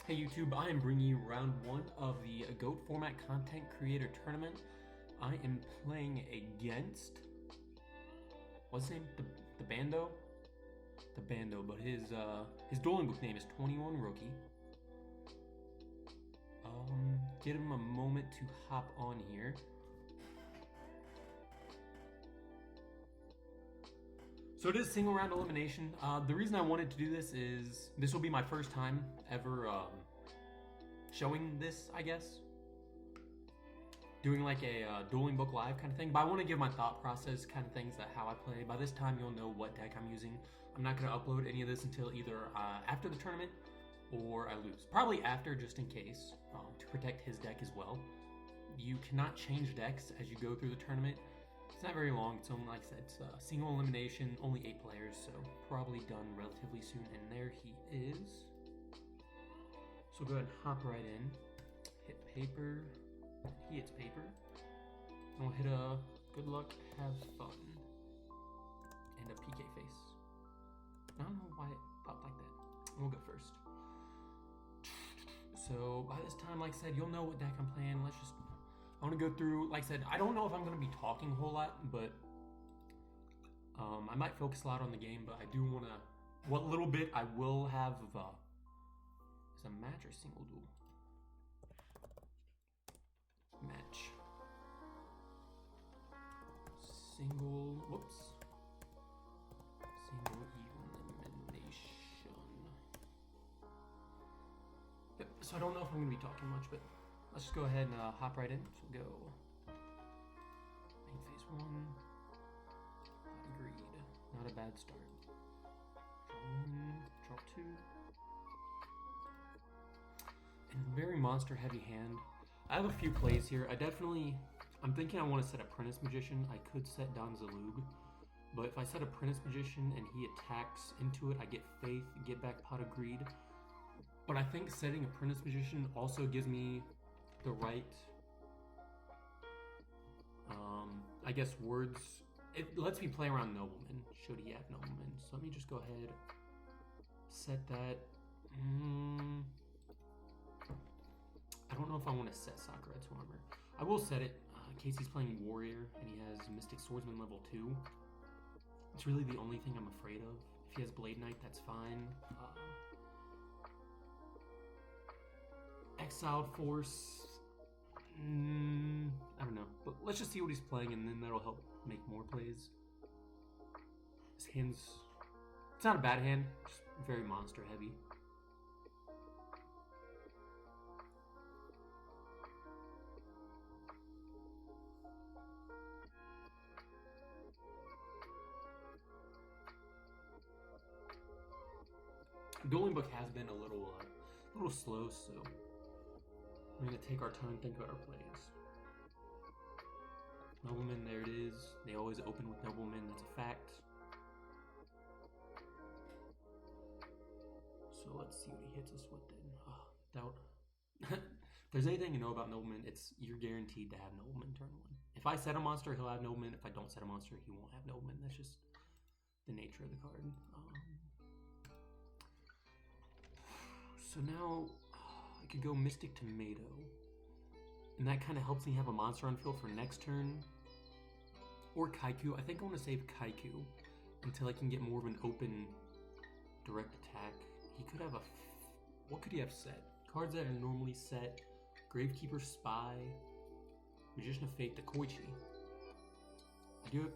Hey YouTube, I am bringing you round 1 of the GOAT Format Content Creator Tournament. I am playing against, what's his name? TheBando? TheBando, but his dueling book name is 21 Rookie. Give him a moment to hop on here. So it is single round elimination. The reason I wanted to do this is this will be my first time ever showing this, I guess. Doing like a dueling book live kind of thing. But I want to give my thought process kind of things that how I play. By this time you'll know what deck I'm using. I'm not going to upload any of this until either after the tournament or I lose. Probably after, just in case, to protect his deck as well. You cannot change decks as you go through the tournament. It's not very long. It's only, like I said, it's a single elimination, only 8 players, so probably done relatively soon. And there he is. So go ahead and hop right in. Hit paper. He hits paper. And we'll hit a good luck, have fun, and a PK face. I don't know why it popped like that. And we'll go first. So by this time, like I said, you'll know what deck I'm playing. I want to go through, like I said, I don't know if I'm going to be talking a whole lot, but I might focus a lot on the game, but I do want to, what little bit I will have of is a match or single duel? Match. Single, whoops. Single elimination. Yep, so I don't know if I'm going to be talking much, but let's just go ahead and hop right in. So we'll go main phase 1. Agreed. Not a bad start. Draw 1, draw 2. And very monster heavy hand. I have a few plays here. I'm thinking I want to set Apprentice Magician. I could set Don Zalug. But if I set Apprentice Magician and he attacks into it, I get Faith, get back Pot of Greed. But I think setting Apprentice Magician also gives me the right, I guess, words. It lets me play around Nobleman, should he have Nobleman. So let me just go ahead, set that. I don't know if I want to set Sakura to armor. I will set it in case he's playing Warrior and he has Mystic Swordsman level 2. It's really the only thing I'm afraid of. If he has Blade Knight, that's fine. Exiled Force, I don't know, but let's just see what he's playing and then that'll help make more plays. His hand's, it's not a bad hand, just very monster heavy. Dueling book has been a little slow, so we're going to take our time and think about our plays. Nobleman, there it is. They always open with Nobleman, that's a fact. So let's see what he hits us with then. If there's anything you know about Nobleman, it's you're guaranteed to have Nobleman turn 1. If I set a monster, he'll have Nobleman. If I don't set a monster, he won't have Nobleman. That's just the nature of the card. So now I could go Mystic Tomato, and that kind of helps me have a monster on field for next turn. Or Kaiku. I think I want to save Kaiku until I can get more of an open direct attack. He could have what could he have set? Cards that are normally set: Gravekeeper, Spy, Magician of Fate, Dekoichi. I do.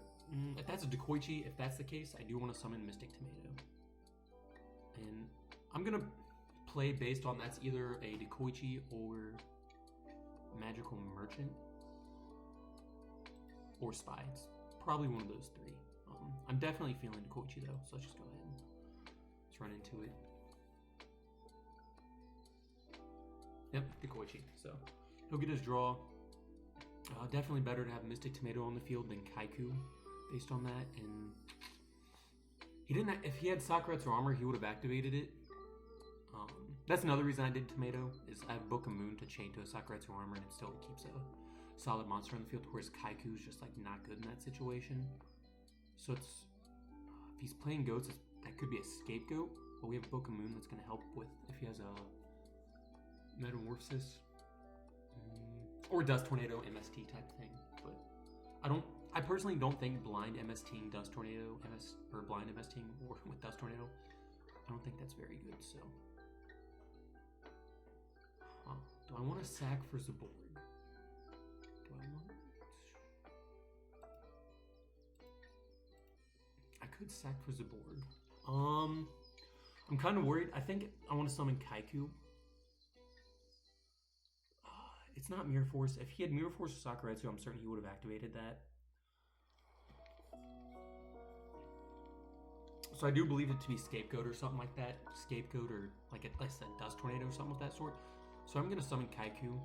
If that's a Dekoichi, if that's the case, I do want to summon Mystic Tomato, and I'm gonna play based on that's either a Dekoichi or Magical Merchant or Spy. It's probably one of those 3. I'm definitely feeling Dekoichi though, so let's just go ahead and let's run into it. Yep, Dekoichi. So he'll get his draw. Definitely better to have Mystic Tomato on the field than Kaiku based on that. And he didn't. If he had Sakuretsu armor, he would have activated it. That's another reason I did Tomato, is I have Book of Moon to chain to a Sakuretsu armor and it still keeps a solid monster on the field, whereas Kaiku's just like not good in that situation. So it's, if he's playing goats, that could be a scapegoat, but we have Book of Moon that's going to help with if he has a Metamorphosis. Or Dust Tornado MST type thing. But I personally don't think blind MSTing Dust Tornado or blind MSTing with Dust Tornado. I don't think that's very good, so. Huh. Do I want to sack for Zaborg? Do I want... I could sack for Zaborg. I'm kind of worried. I think I want to summon Kaiku. It's not Mirror Force. If he had Mirror Force or Sakuretsu, I'm certain he would have activated that. So I do believe it to be Scapegoat or something like that. Scapegoat or, like I said, Dust Tornado or something of that sort. So I'm going to summon Kaiku.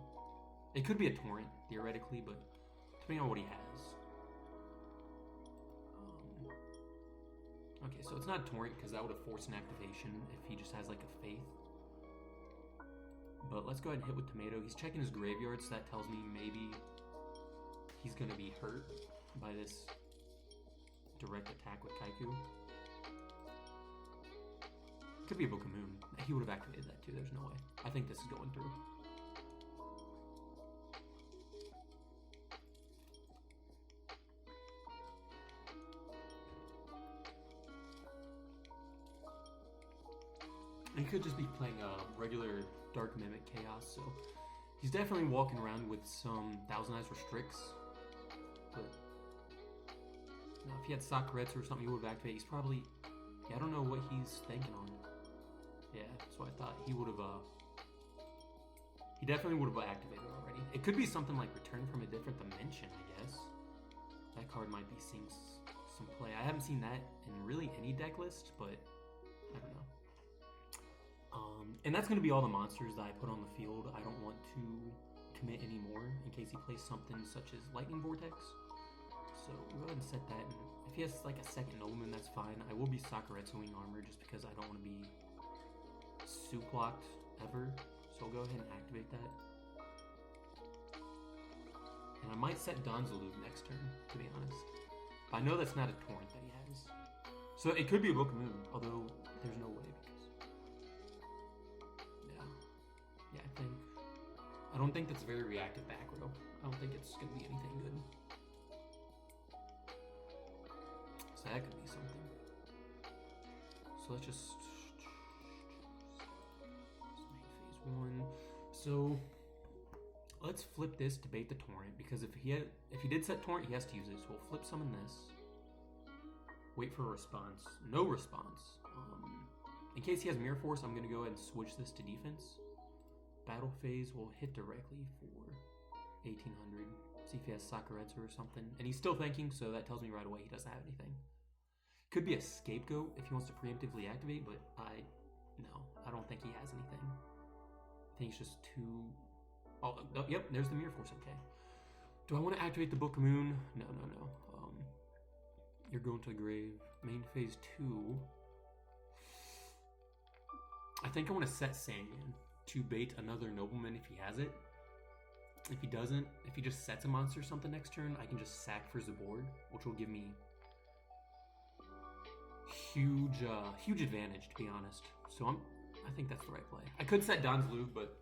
It could be a Torrent, theoretically, but depending on what he has. Okay, so it's not a Torrent because that would have forced an activation if he just has like a Faith. But let's go ahead and hit with Tomato. He's checking his graveyard, so that tells me maybe he's going to be hurt by this direct attack with Kaiku. Could be a Book of Moon. He would have activated that too, there's no way. I think this is going through. He could just be playing a regular Dark Mimic Chaos, so he's definitely walking around with some Thousand Eyes Restricts. But you know, if he had Sakuretsu or something, he would have activated. He's probably, yeah, I don't know what he's thinking on. Yeah, so I thought he would have, he definitely would have activated already. It could be something like Return from a Different Dimension, I guess. That card might be seeing some play. I haven't seen that in really any deck list, but I don't know. And that's going to be all the monsters that I put on the field. I don't want to commit any more in case he plays something such as Lightning Vortex. So we'll go ahead and set that. And if he has like a second Nobleman, that's fine. I will be Sakuretsuing armor just because I don't want to be soup locked ever. So I'll go ahead and activate that. And I might set Donzalug next turn, to be honest. But I know that's not a Torrent that he has. So it could be a Book of Moon, although there's no way. I don't think that's very reactive back row. I don't think it's going to be anything good. So that could be something. So let's just... Phase 1. So let's flip this to bait the Torrent, because if he did set Torrent, he has to use it. So we'll flip summon this. Wait for a response. No response. In case he has Mirror Force, I'm going to go ahead and switch this to defense. Battle phase will hit directly for 1800. See if he has Sakuretsu or something. And he's still thinking, so that tells me right away he doesn't have anything. Could be a Scapegoat if he wants to preemptively activate, but I don't think he has anything. I think it's just too... Oh, yep, there's the Mirror Force, okay. Do I want to activate the Book of Moon? No. You're going to the grave. Main phase 2. I think I want to set Sandman to bait another Nobleman if he has it. If he doesn't, if he just sets a monster or something next turn, I can just sack for Zaborg, which will give me huge advantage, to be honest. So I think that's the right play. I could set Donzalug, but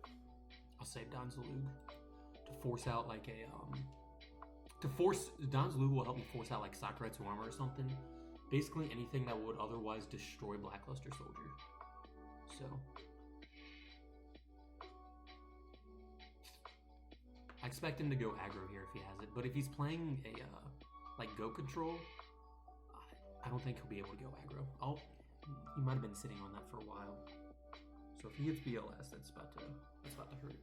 I'll save Donzalug to force out like a Donzalug will help me force out like Sakuretsu armor or something. Basically anything that would otherwise destroy Blackluster Soldier. So I expect him to go aggro here if he has it, but if he's playing a like Go Control, I don't think he'll be able to go aggro. He might have been sitting on that for a while. So if he gets BLS, that's about to hurt.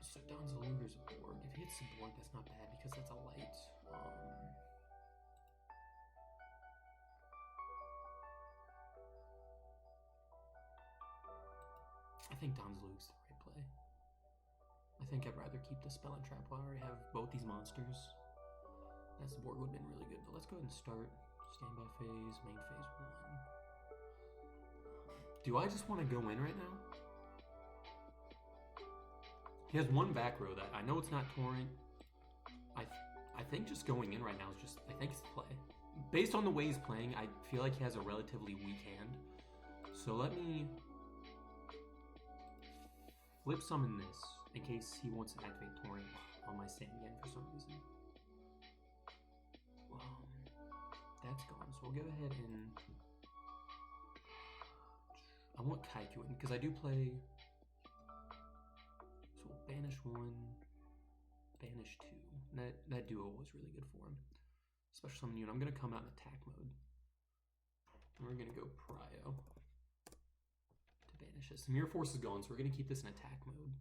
So Donzaluger's a board. If he hits a board, that's not bad because that's a light. I think Donzalug's the right play. I think I'd rather keep the Spell and Trap while I already have both these monsters. That's the board would have been really good, but let's go ahead and start standby phase, main phase 1. Do I just want to go in right now? He has one back row that I know it's not Torrent. I think just going in right now is just, I think it's the play. Based on the way he's playing, I feel like he has a relatively weak hand. So let me flip summon this in case he wants to activate Torrent on my stand again for some reason. That's gone, so we'll go ahead and I want Kaiku in because I do play. So we'll banish 1, banish 2. And that duo was really good for him. Special summon you, and I'm gonna come out in attack mode. And we're gonna go Prio to banish this. Mirror Force is gone, so we're gonna keep this in attack mode.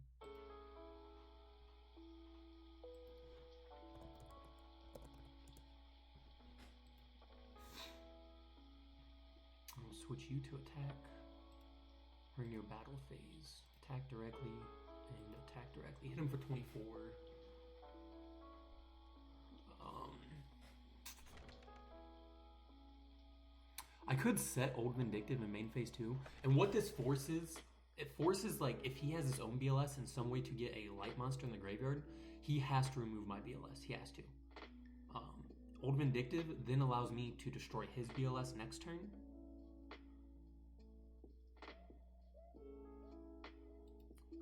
I'll switch you to attack. We're in your battle phase. Attack directly and attack directly. Hit him for 24. I could set Old Vindictive in main phase 2. And what this forces, it forces like if he has his own BLS in some way to get a light monster in the graveyard, he has to remove my BLS. He has to. Old Vindictive then allows me to destroy his BLS next turn.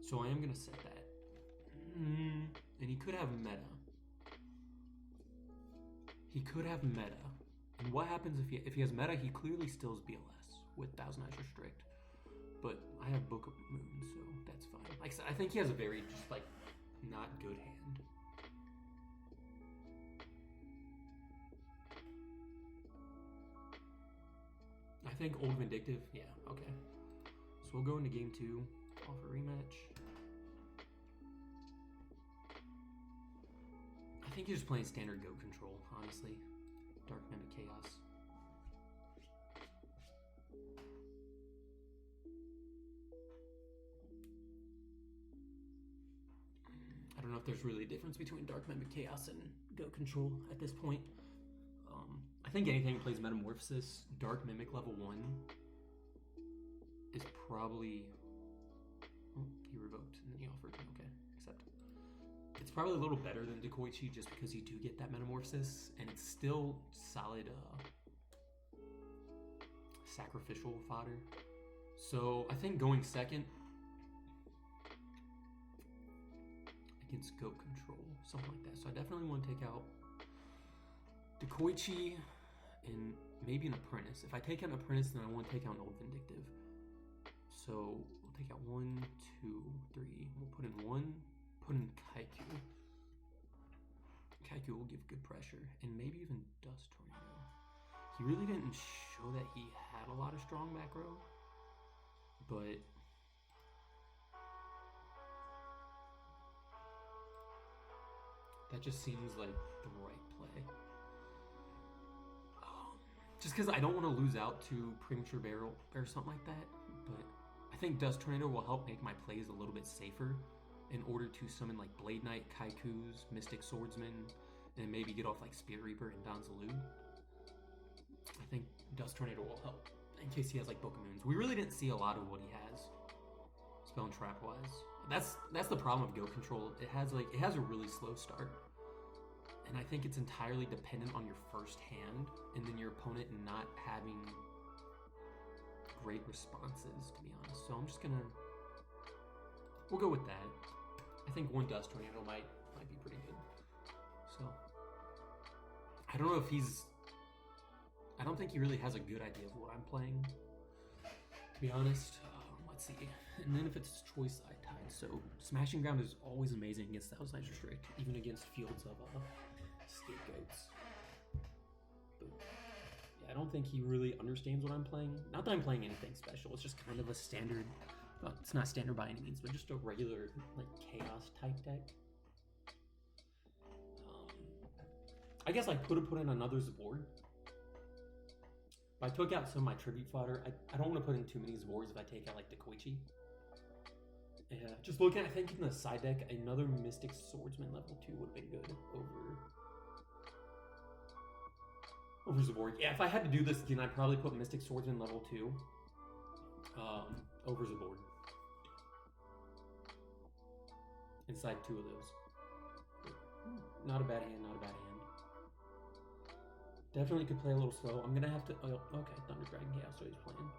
So I am going to set that. And he could have meta. He could have meta. And what happens if he has meta? He clearly steals BLS with Thousand Eyes Restrict. But I have Book of Moon, so that's fine. Like I said, I think he has a very just like not good hand. I think Old Vindictive, yeah, okay. So we'll go into game 2, offer rematch. I think he's just playing standard Go control, honestly. Dark Mimic Chaos. I don't know if there's really a difference between Dark Mimic Chaos and Go control at this point. I think anything that plays Metamorphosis, Dark Mimic level 1 is probably... Oh, he revoked and then he offered. Okay, accept. It's probably a little better than Dekoichi just because you do get that Metamorphosis and it's still solid sacrificial fodder. So I think going second against Goat Control, something like that. So I definitely want to take out Dekoichi and maybe an Apprentice. If I take out an Apprentice, then I want to take out an Old Vindictive. So we'll take out 1, 2, 3. We'll put in 1, put in Kaiku. Kaiku will give good pressure, and maybe even Dust Tornado. He really didn't show that he had a lot of strong back row, but that just seems like the right play. Just because I don't want to lose out to Premature Barrel or something like that, but I think Dust Tornado will help make my plays a little bit safer in order to summon like Blade Knight, Kaikus, Mystic Swordsman, and maybe get off like Spear Reaper and Donzaloo. I think Dust Tornado will help in case he has like Book of Moons. We really didn't see a lot of what he has, spell and trap wise. That's the problem of Go Control. It has a really slow start. And I think it's entirely dependent on your first hand and then your opponent not having great responses, to be honest. So I'm just gonna, we'll go with that. I think 1 Dust Tornado might be pretty good. So I don't know if I don't think he really has a good idea of what I'm playing, to be honest. Let's see. And then if it's choice side tied, so Smashing Ground is always amazing against Thousand Eyes Restrict, even against fields of Scapegoats. But yeah, I don't think he really understands what I'm playing. Not that I'm playing anything special, it's just kind of a standard, well, it's not standard by any means, but just a regular like chaos type deck. I guess I could have put in another Zabord. If I took out some of my tribute fodder, I don't want to put in too many Zabords if I take out like Dekoichi. Yeah, just looking, I think in the side deck, another Mystic Swordsman level 2 would have been good over Zabord. Yeah, if I had to do this again, I'd probably put Mystic Swordsman level 2 over Zabord. Inside 2 of those. Not a bad hand, not a bad hand. Definitely could play a little slow. I'm gonna have to, oh, okay, Thunder Dragon Chaos, so he's playing.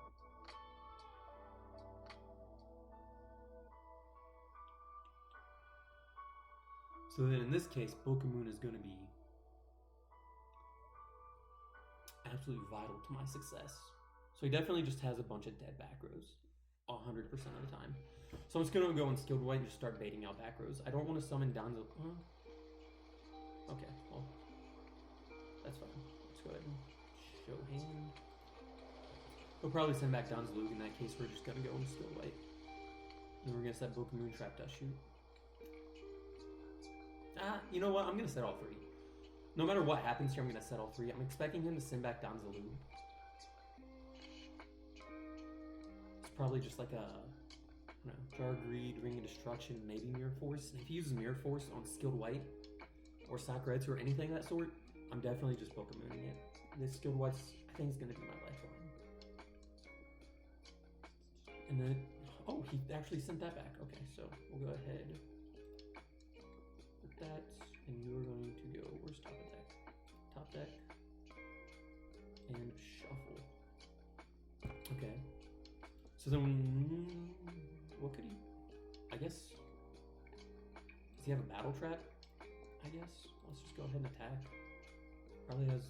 So then in this case, Bokamoon is going to be absolutely vital to my success. So he definitely just has a bunch of dead back rows 100% of the time. So I'm just going to go in Skilled White and just start baiting out back rows. I don't want to summon Donzo. Okay, well, that's fine. Let's go ahead and show hand. We'll probably send back Donzalug. In that case, we're just going to go in Skilled White. Then we're going to set Bokamoon, Trap Dust Shoot. You know what? I'm going to set all three. No matter what happens here, I'm going to set all three. I'm expecting him to send back Donzalug. It's probably just like a, I don't know, Jar Greed, Ring of Destruction, maybe Mirror Force. And if he uses Mirror Force on Skilled White or Sakuretsu or anything of that sort, I'm definitely just Bokamooning it. This Skilled White's, I think, is going to be my lifeline. And then, oh, he actually sent that back. Okay, so we'll go ahead with that. And you're going to go, where's top of deck? Top deck. And shuffle. Okay. So then, what could he, I guess, does he have a battle trap? I guess. Let's just go ahead and attack. Probably has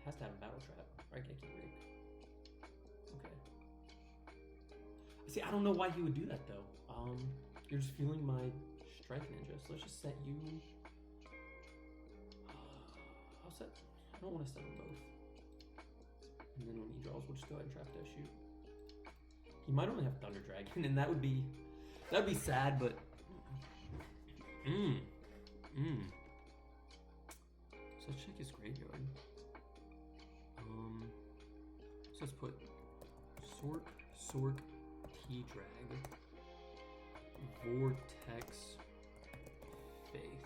to have a battle trap. Right, Geki Break. Okay. See, I don't know why he would do that though. You're just feeling my Strike Ninja, so let's just set you. I'll set. I don't want to set them both. And then when he draws, we'll just go ahead and Trap Dust Shoot. He might only have Thunder Dragon, and that'd be sad, but So let's check his graveyard. So let's put Sork, T-Drag, Vortex, Faith.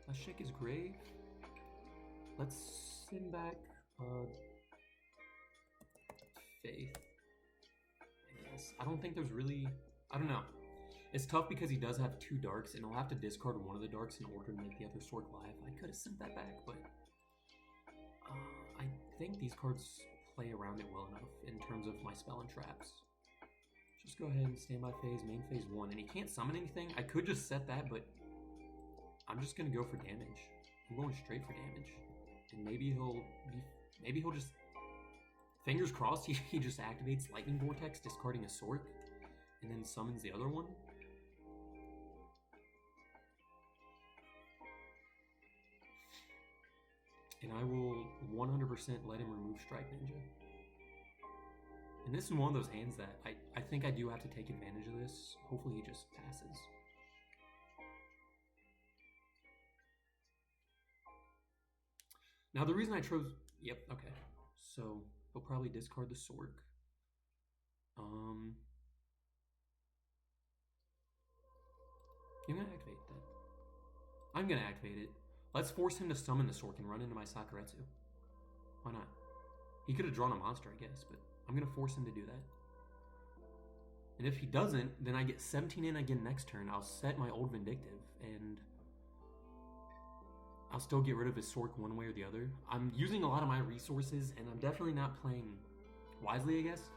Let's check his grave. Let's send back Faith. I guess. I don't think there's really, I don't know. It's tough because he does have two darks, and he'll have to discard one of the darks in order to make the other Sork live. I could have sent that back, but I think these cards play around it well enough in terms of my spell and traps. Just go ahead and standby phase, main phase 1, and he can't summon anything. I could just set that, but I'm just gonna go for damage. I'm going straight for damage, and maybe he'll just, fingers crossed, he just activates Lightning Vortex, discarding a Sork, and then summons the other one. And I will 100% let him remove Strike Ninja. And this is one of those hands that I think I do have to take advantage of this. Hopefully he just passes. Now the reason I chose, yep, okay. So he'll probably discard the Sork. I'm gonna activate that. I'm gonna activate it. Let's force him to summon the Sork and run into my Sakuretsu. Why not? He could have drawn a monster, I guess, but I'm going to force him to do that. And if he doesn't, then I get 17 in again next turn. I'll set my old Vindictive, and I'll still get rid of his Sork one way or the other. I'm using a lot of my resources, and I'm definitely not playing wisely, I guess.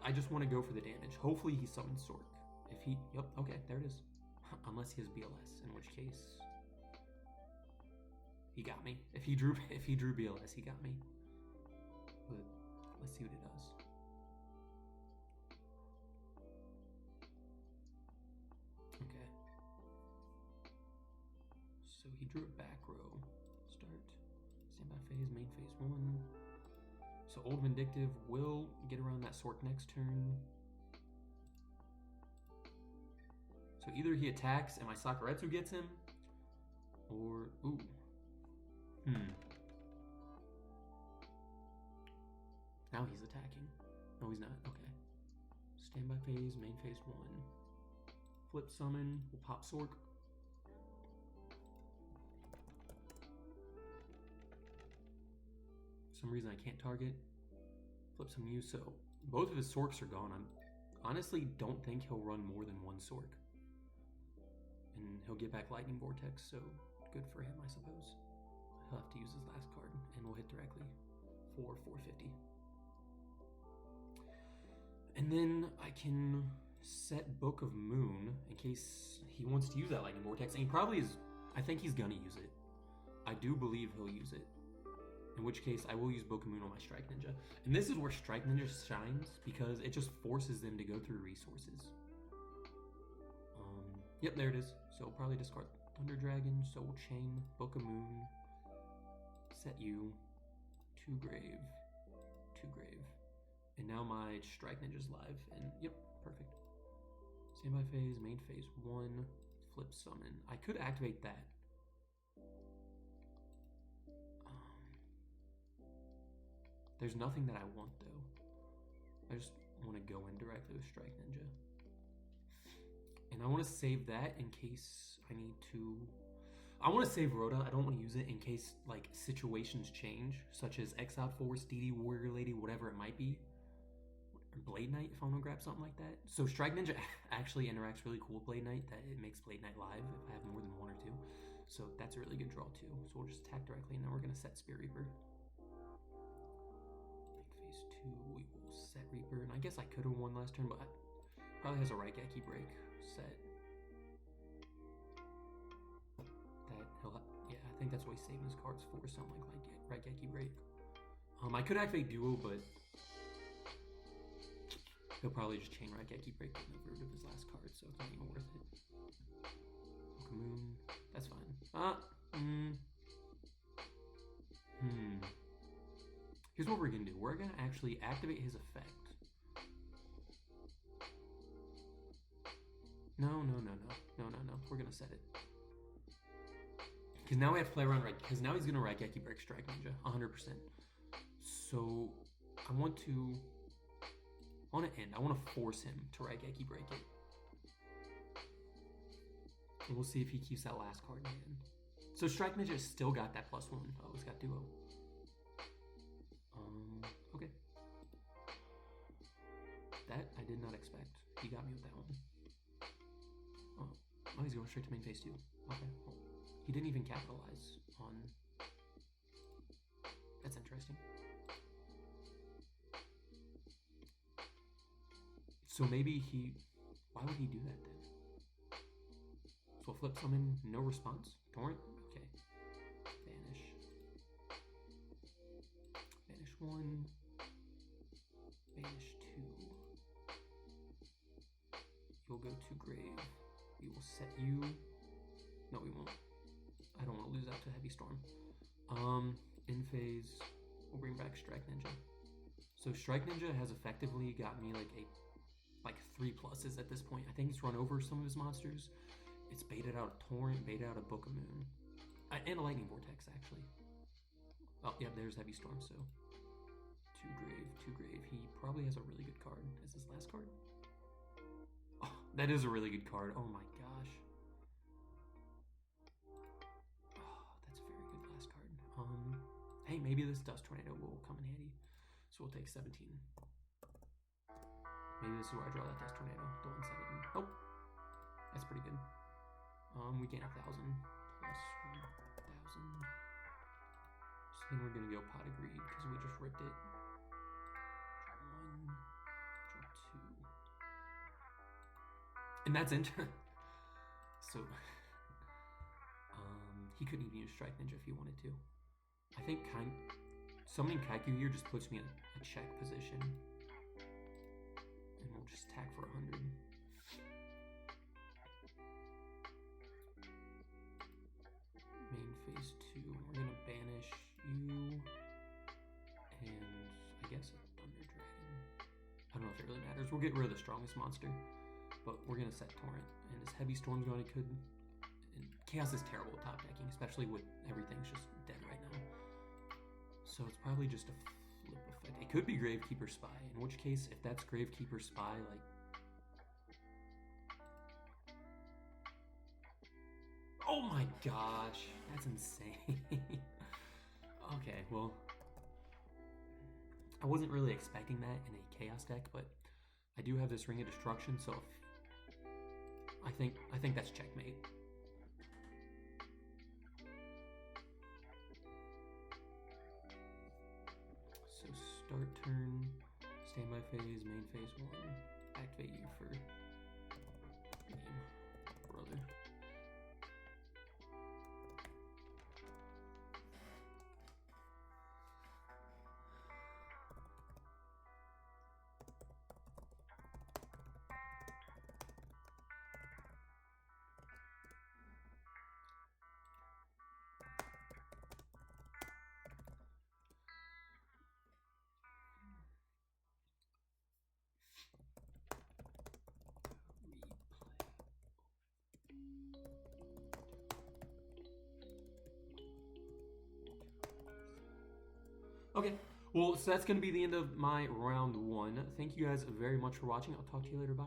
I just want to go for the damage. Hopefully he summons Sork. If he, yep, okay, there it is. Unless he has BLS, in which case he got me. If he drew BLS, he got me. But let's see what it does. Okay. So he drew a back row. Start. Standby phase, main phase 1. So old Vindictive will get around that Sork next turn. So either he attacks and my Sakuretsu gets him, or, ooh. Now he's attacking. No, he's not. Okay. Standby phase, main phase 1. Flip summon, we'll pop Sork. For some reason I can't target. Flip some Mew, so both of his Sorks are gone. I honestly don't think he'll run more than one Sork. And he'll get back Lightning Vortex, so good for him, I suppose. He'll have to use his last card, and we'll hit directly for 450. And then I can set Book of Moon in case he wants to use that Lightning Vortex, and he probably is. I think he's gonna use it. I do believe he'll use it. In which case, I will use Book of Moon on my Strike Ninja. And this is where Strike Ninja shines because it just forces them to go through resources. Yep, there it is. So probably discard Thunder Dragon, Soul Chain, Book of Moon, set you, 2 grave, 2 grave. And now my Strike Ninja's live, and yep, perfect. Standby phase, main phase 1, flip summon. I could activate that. There's nothing that I want though. I just want to go in directly with Strike Ninja. And I want to save that in case I need to. I want to save Rhoda. I don't want to use it in case like situations change, such as Exiled Force, DD Warrior Lady, whatever it might be. Or Blade Knight, if I want to grab something like that. So Strike Ninja actually interacts really cool with Blade Knight, that it makes Blade Knight live if I have more than 1 or 2. So that's a really good draw too. So we'll just attack directly, and then we're going to set Spirit Reaper. Phase 2, we will set Reaper, and I guess I could have won last turn, but probably has a Raigeki break set. That he'll yeah, I think that's what he's saving his cards for, something like Raigeki break. I could activate Duo, but he'll probably just chain Raigeki break on the root of his last card, so it's not even worth it. Moon, that's fine. Here's what we're gonna do. We're gonna actually activate his effect. No. We're gonna set it. Because now we have to play around because now he's gonna Raigeki break Strike Ninja, 100%. So I want to end. I want to force him to Raigeki break it. And we'll see if he keeps that last card in hand. So Strike Ninja still got that +1. Oh, he's got Duo. Okay. That I did not expect. He got me with that one. Oh, he's going straight to main phase 2. Okay. Well, he didn't even capitalize on. That's interesting. So maybe he. Why would he do that then? So flip summon, no response. Torrent? Okay. Banish. Banish 1. Banish 2. You'll go to grave. We will set you. No, we won't. I don't want to lose out to Heavy Storm. In phase, we'll bring back Strike Ninja. So Strike Ninja has effectively got me like 3 pluses at this point. I think it's run over some of his monsters. It's baited out a Torrent, baited out a Book of Moon. And a Lightning Vortex, actually. Oh, yeah, there's Heavy Storm, so 2 grave, 2 grave. He probably has a really good card as his last card. Oh, that is a really good card. Oh my gosh. Oh, that's a very good last card. Hey, maybe this Dust Tornado will come in handy. So we'll take 17. Maybe this is where I draw that Dust Tornado. The 1/7. Oh, that's pretty good. We gain 1,000 plus 1,000. So then we're gonna go Pot of Greed because we just ripped it. Draw 1, draw 2. And that's enter. So he couldn't even use Strike Ninja if he wanted to. I think summoning Kaiku here just puts me in a check position. And we'll just attack for 100. Main phase 2. We're gonna banish you. And I guess a Thunder Dragon. I don't know if it really matters. We'll get rid of the strongest monster. But we're gonna set Torrent. And his Heavy Storm's going to could. And Chaos is terrible at top decking, especially with everything's just dead right now. So it's probably just a flip effect. It could be Gravekeeper Spy, in which case, if that's Gravekeeper Spy, like. Oh my gosh, that's insane. Okay, well. I wasn't really expecting that in a Chaos deck, but I do have this Ring of Destruction, so I think that's checkmate. So start turn, standby phase, main phase 1, activate you for Okay. Well, so that's going to be the end of my round one. Thank you guys very much for watching. I'll talk to you later. Bye.